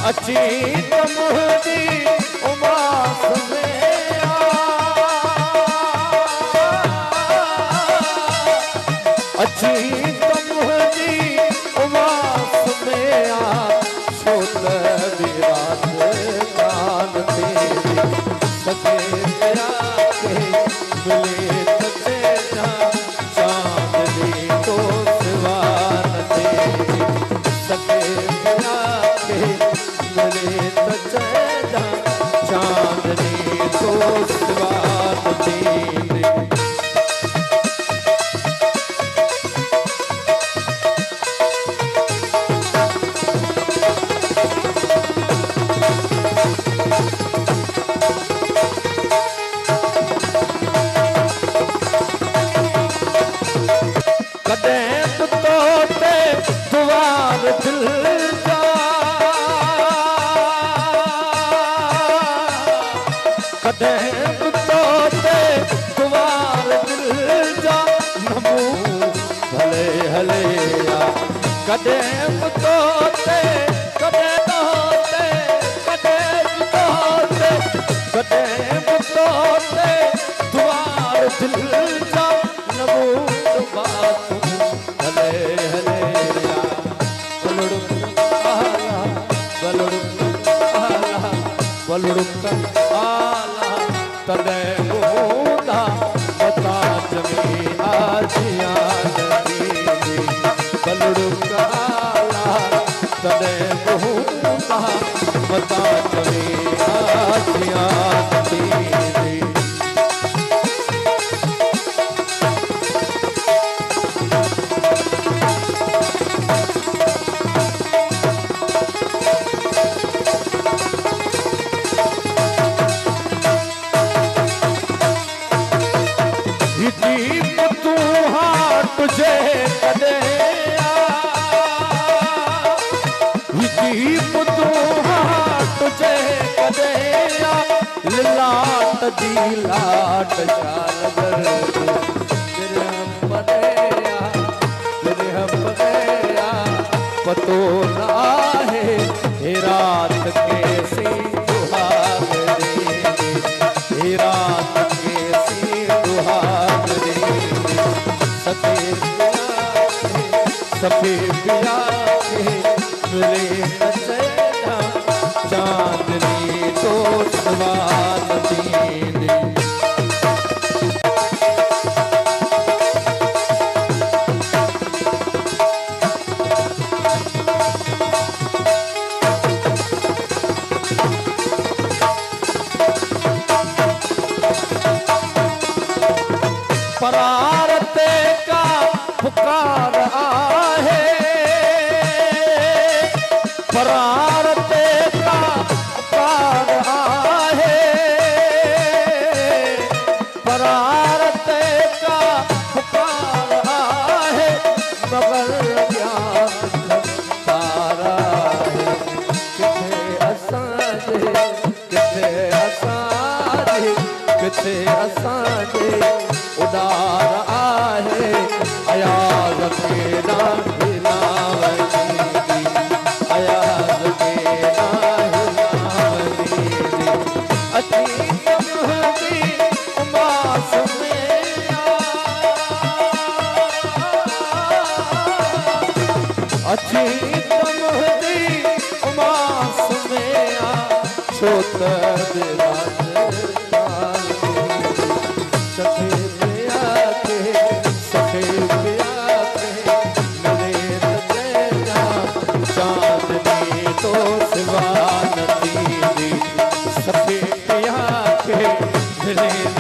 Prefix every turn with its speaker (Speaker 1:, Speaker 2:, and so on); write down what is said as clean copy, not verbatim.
Speaker 1: अच्छी तमुहदी उमास में अच्छी तमुहदी उमास में सोत विरात कान तेरी सके दया के मिले तते चांदनी तो सिवान तेरी सके दया के मिले तते चांदनी तो सिवान तेरी कदेम तोते कदे तोते कदेम तोते कदेम तोते द्वार दिल जा नबूद बात हले हले बलुड़ुक आला तदे मुदा बता जमी आजिया बलुड़ुका तदे बहुता बता चले आसिया तेरी तू हाथ तुझे कदे तुझे कदेया लाट दी लाट शानगर तेरे हम पदेया पतो ना है हे रात कैसी सुहाग हे रात कैसी सुहाग सफेद पिया के मिले नचेदा चांदनी तो सवाल दीनी परारते का पुकार आहे परारते का पुकार आहे परारते का पुकार आहे मगर ज्ञान तारा है किथे असांजे उदार आहे अयाज के अयाज के अच्छी तमुहदी उमास में अच्छी तमुहदी उमास में छोट तो सिवा नदी सफेद पिया के